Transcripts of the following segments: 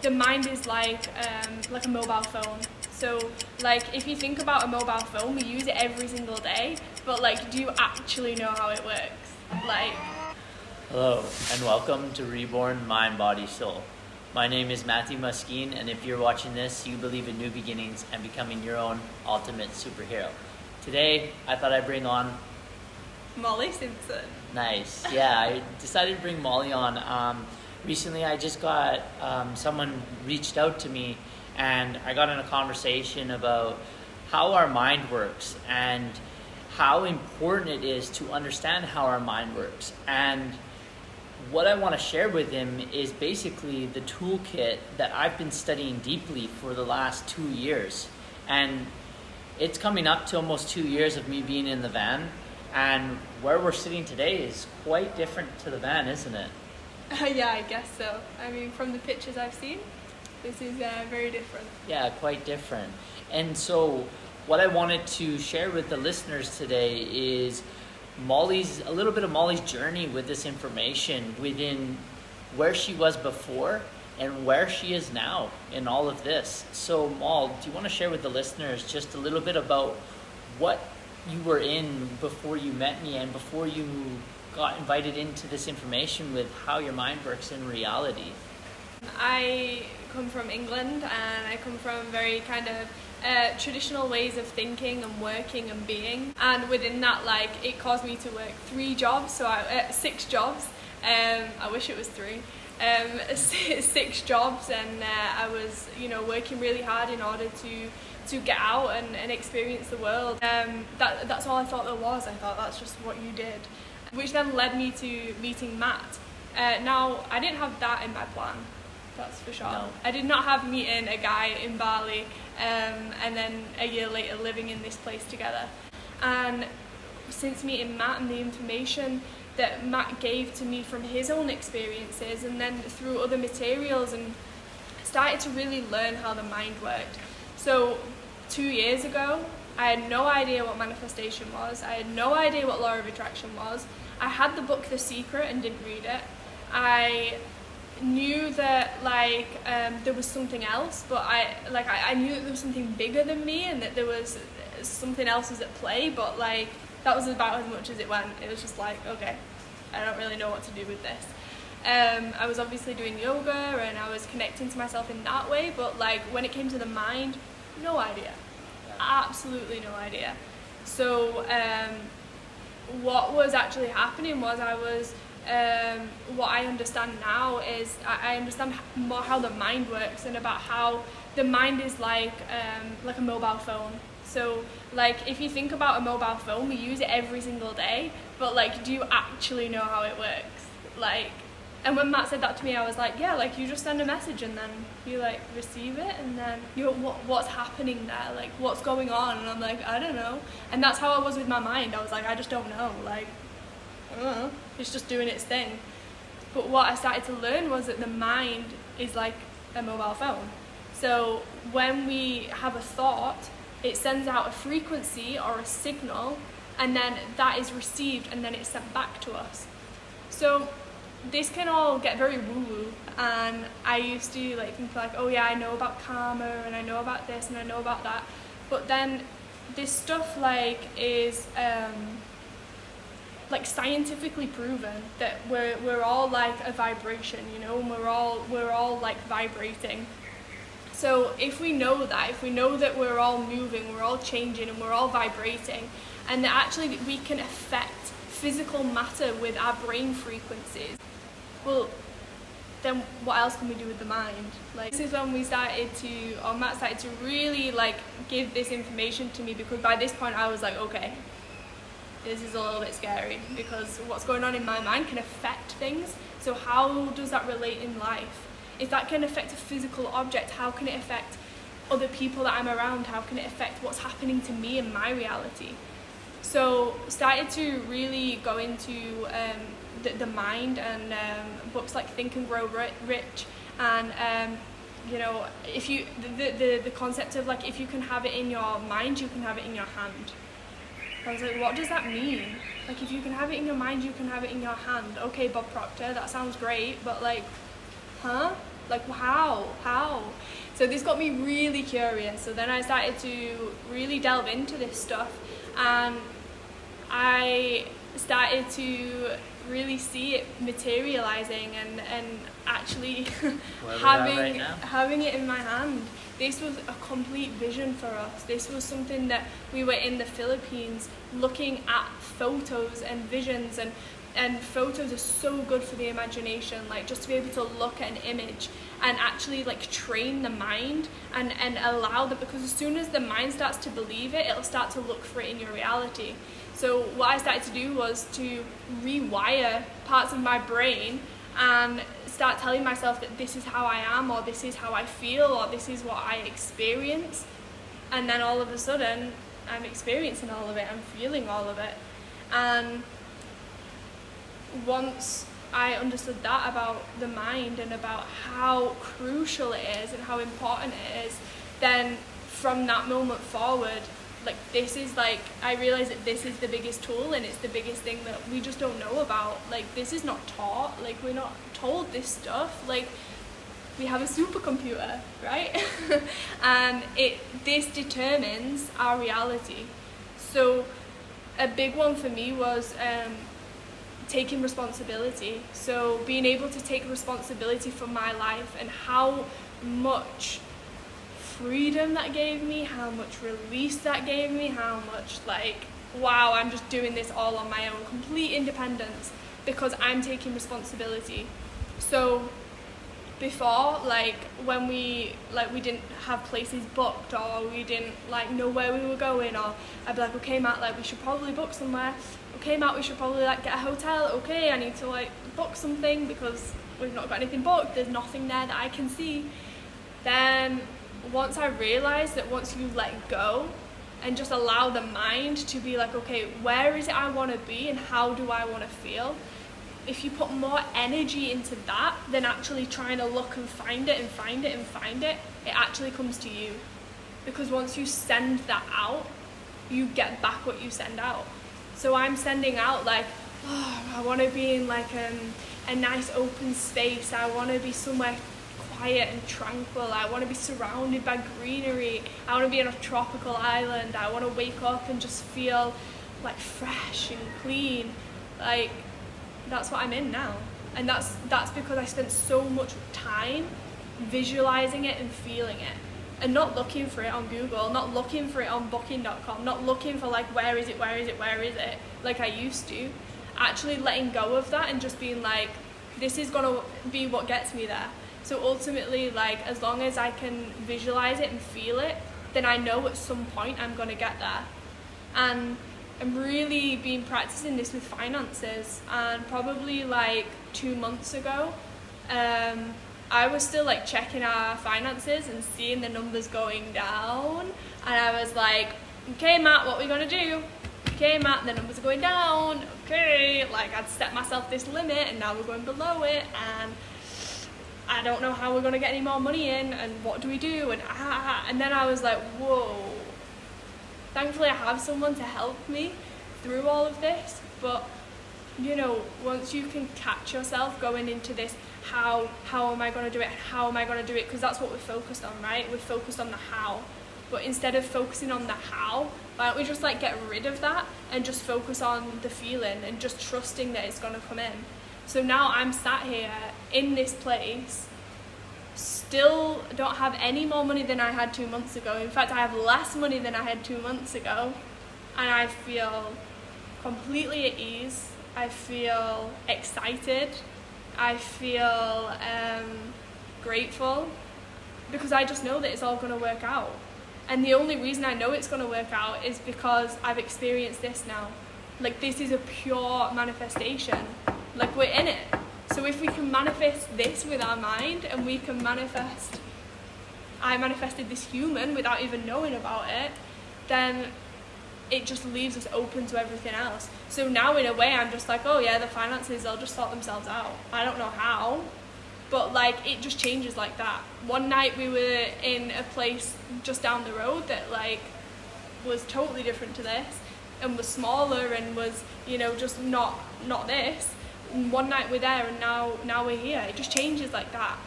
the mind is like a mobile phone. So like if you think about a mobile phone, we use it every single day, but like do you actually know how it works? Like, hello and welcome to Reborn Mind, Body, Soul. My name is Matthew Muskeen, and if you're watching this, you believe in new beginnings and becoming your own ultimate superhero. Today, I thought I'd bring on Molly Simpson. Nice. Yeah, I decided to bring Molly on. Recently, I just got someone reached out to me, and I got in a conversation about how our mind works and how important it is to understand how our mind works. And what I want to share with him is basically the toolkit that I've been studying deeply for the last 2 years. And it's coming up to almost 2 years of me being in the van. And where we're sitting today is quite different to the van, isn't it? Yeah, I guess so. I mean, from the pictures I've seen, this is very different. Yeah, quite different. And so what I wanted to share with the listeners today is a little bit of Molly's journey with this information within where she was before and where she is now in all of this. So Moll, do you want to share with the listeners just a little bit about what you were in before you met me and before you got invited into this information with how your mind works in reality? I come from England, and I come from very kind of traditional ways of thinking and working and being, and within that, like, it caused me to work 6 jobs. I wish it was 3. 6 jobs, and I was, working really hard in order to get out and experience the world. That's all I thought there was. I thought that's just what you did, which then led me to meeting Matt. Now, I didn't have that in my plan, that's for sure. No. I did not have meeting a guy in Bali and then a year later living in this place together. And since meeting Matt and the information that Matt gave to me from his own experiences, and then through other materials, and started to really learn how the mind worked. So 2 years ago, I had no idea what manifestation was. I had no idea what law of attraction was. I had the book The Secret and didn't read it. I knew that there was something else, but I knew that there was something bigger than me and that there was something else was at play, but that was about as much as it went. It was just okay, I don't really know what to do with this. I was obviously doing yoga and I was connecting to myself in that way, but when it came to the mind, no idea. Absolutely no idea. So what was actually happening was what I understand now is I understand more how the mind works, and about how the mind is like a mobile phone. So if you think about a mobile phone, we use it every single day, but do you actually know how it works? And when Matt said that to me, I was yeah, you just send a message and then you receive it, and then what's happening there? What's going on? And I'm I don't know. And that's how I was with my mind. I was I just don't know. I don't know. It's just doing its thing. But what I started to learn was that the mind is like a mobile phone. So when we have a thought, it sends out a frequency or a signal, and then that is received, and then it's sent back to us. So this can all get very woo-woo, and I used to think oh yeah, I know about karma, and I know about this, and I know about that, but then this stuff is scientifically proven that we're all a vibration, and we're all vibrating. So if we know that we're all moving, we're all changing, and we're all vibrating, and that actually we can affect physical matter with our brain frequencies, well, then what else can we do with the mind? This is when Matt started to really give this information to me, because by this point I was okay, this is a little bit scary, because what's going on in my mind can affect things. So how does that relate in life? If that can affect a physical object, how can it affect other people that I'm around? How can it affect what's happening to me in my reality? So started to really go into the mind, and books like Think and Grow Rich, and if you the concept of if you can have it in your mind, you can have it in your hand. I was what does that mean? If you can have it in your mind, you can have it in your hand. Okay, Bob Proctor, that sounds great, but huh? Like, how? So this got me really curious. So then I started to really delve into this stuff, and I started to really see it materializing and actually having it in my hand. This was a complete vision for us. This was something that we were in the Philippines looking at photos and visions, and photos are so good for the imagination, like just to be able to look at an image and actually like train the mind and allow that, because as soon as the mind starts to believe it, it'll start to look for it in your reality. So what I started to do was to rewire parts of my brain and start telling myself that this is how I am, or this is how I feel, or this is what I experience. And then all of a sudden I'm experiencing all of it, I'm feeling all of it. And once I understood that about the mind and about how crucial it is and how important it is, then from that moment forward, like this is like, I realized that this is the biggest tool, and it's the biggest thing that we just don't know about. Like this is not taught, like we're not told this stuff. Like we have a supercomputer, right? And this determines our reality. So a big one for me was taking responsibility. So being able to take responsibility for my life, and how much freedom that gave me, how much release that gave me, how much like, wow, I'm just doing this all on my own, complete independence, because I'm taking responsibility. So before, like when we didn't have places booked, or we didn't like know where we were going, or I'd be like, okay Matt, like we should probably book somewhere. Okay Matt, we should probably like get a hotel. Okay, I need to like book something because we've not got anything booked, there's nothing there that I can see. Then once I realized that once you let go and just allow the mind to be like, okay, where is it I want to be and how do I want to feel? If you put more energy into that than actually trying to look and find it, it actually comes to you. Because once you send that out, you get back what you send out. So I'm sending out like, oh, I want to be in like a nice open space. I want to be somewhere quiet and tranquil. I want to be surrounded by greenery. I want to be on a tropical island. I want to wake up and just feel like fresh and clean. Like that's what I'm in now. And that's because I spent so much time visualizing it and feeling it, and not looking for it on Google, not looking for it on booking.com, not looking for like where is it like I used to. Actually letting go of that and just being like, this is gonna be what gets me there. So ultimately, like as long as I can visualize it and feel it, then I know at some point I'm gonna get there. And I'm really been practicing this with finances, and probably like 2 months ago, I was still like checking our finances and seeing the numbers going down, and I was like, okay Matt, what are we gonna do? Okay Matt, the numbers are going down. Okay, like I'd set myself this limit and now we're going below it, and I don't know how we're gonna get any more money in, and what do we do? And then I was like, whoa. Thankfully I have someone to help me through all of this, but you know, once you can catch yourself going into this, how am I going to do it, how am I going to do it, because that's what we're focused on, right? We're focused on the how. But instead of focusing on the how, why don't we just like get rid of that and just focus on the feeling and just trusting that it's going to come in. So now I'm sat here in this place, still don't have any more money than I had 2 months ago. In fact, I have less money than I had 2 months ago, and I feel completely at ease. I feel excited. I feel grateful, because I just know that it's all going to work out. And the only reason I know it's going to work out is because I've experienced this now. Like this is a pure manifestation. Like we're in it. So if we can manifest this with our mind, and we can manifest, I manifested this human without even knowing about it, then it just leaves us open to everything else. So now in a way I'm just like, oh yeah, the finances, they'll just sort themselves out. I don't know how, but like it just changes like that. One night we were in a place just down the road that like was totally different to this, and was smaller, and was, you know, just not this. And one night we're there, and now we're here. It just changes like that.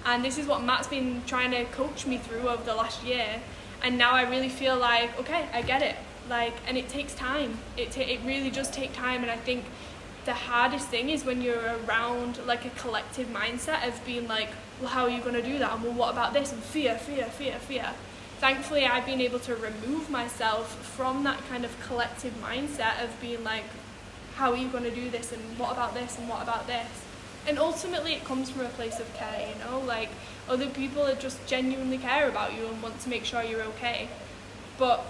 And this is what Matt's been trying to coach me through over the last year. And now I really feel like, okay, I get it. Like, and it takes time. It really does take time. And I think the hardest thing is when you're around like a collective mindset of being like, well, how are you going to do that? And well, what about this? And fear. Thankfully, I've been able to remove myself from that kind of collective mindset of being like, how are you going to do this? And what about this? And what about this? And ultimately, it comes from a place of care, you know? Like, other people that just genuinely care about you and want to make sure you're okay. But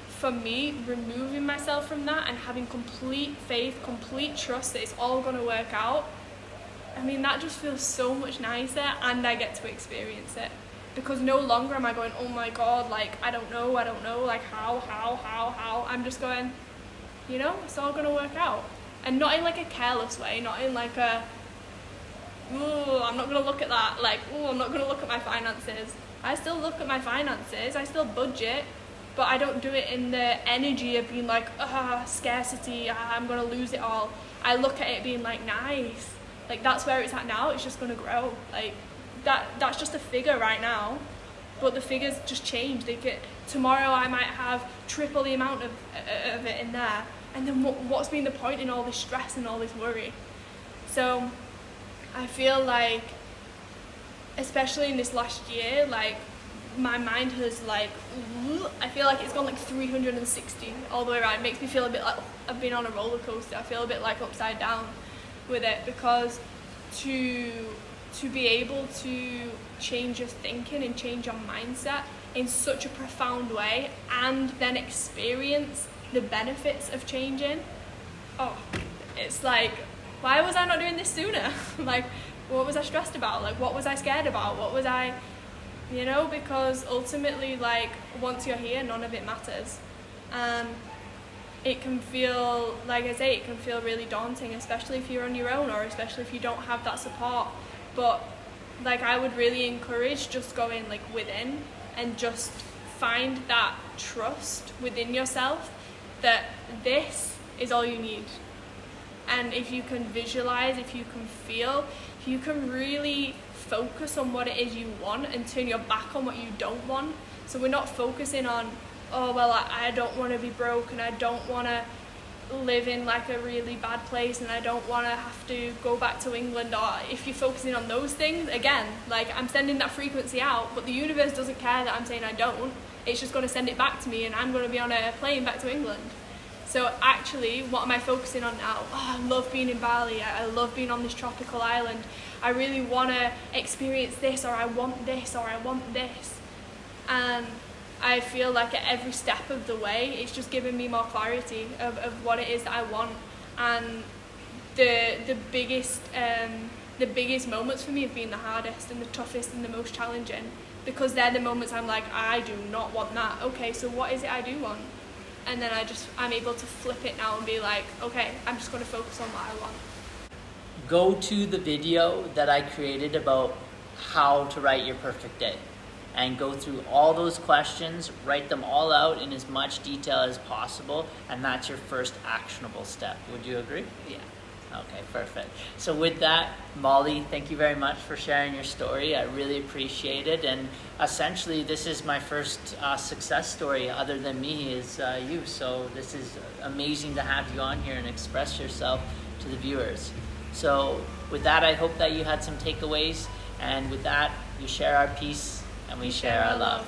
for me, removing myself from that and having complete faith, complete trust that it's all going to work out, I mean, that just feels so much nicer, and I get to experience it. Because no longer am I going, oh my God, like, I don't know, like, how? I'm just going, you know, it's all going to work out. And not in like a careless way, not in like a, ooh, I'm not going to look at that, like, ooh, I'm not going to look at my finances. I still look at my finances, I still budget, but I don't do it in the energy of being like, scarcity, I'm going to lose it all. I look at it being like, nice. Like, that's where it's at now, it's just going to grow. Like, that's just a figure right now, but the figures just change. Tomorrow I might have triple the amount of it in there, and then what's been the point in all this stress and all this worry? So I feel like, especially in this last year, like, my mind has like, I feel like it's gone like 360 all the way around. It makes me feel a bit like I've been on a roller coaster. I feel a bit like upside down with it, because to be able to change your thinking and change your mindset in such a profound way, and then experience the benefits of changing, it's like, why was I not doing this sooner? Like, what was I stressed about? Like, what was I scared about? What was I, you know, because ultimately, like, once you're here, none of it matters. And it can feel, like I say, it can feel really daunting, especially if you're on your own, or especially if you don't have that support. But like, I would really encourage just going like within and just find that trust within yourself that this is all you need. And if you can visualize, if you can feel, if you can really focus on what it is you want and turn your back on what you don't want. So we're not focusing on, oh, well, I don't want to be broke, and I don't want to live in like a really bad place, and I don't want to have to go back to England. Or if you're focusing on those things, again, like, I'm sending that frequency out, but the universe doesn't care that I'm saying I don't. It's just going to send it back to me, and I'm going to be on a plane back to England. So actually, what am I focusing on now? Oh, I love being in Bali. I love being on this tropical island. I really want to experience this, or I want this, or I want this. And I feel like at every step of the way, it's just giving me more clarity of what it is that I want. And the biggest moments for me have been the hardest and the toughest and the most challenging, because they're the moments I'm like, I do not want that. Okay, so what is it I do want? And then I'm able to flip it now and be like, okay, I'm just going to focus on what I want. Go to the video that I created about how to write your perfect day, and go through all those questions, write them all out in as much detail as possible, and that's your first actionable step. Would you agree? Yeah. Okay, perfect. So with that, Molly, thank you very much for sharing your story. I really appreciate it. And essentially, this is my first success story other than me is you. So this is amazing to have you on here and express yourself to the viewers. So with that, I hope that you had some takeaways. And with that, we share our peace and we share our love.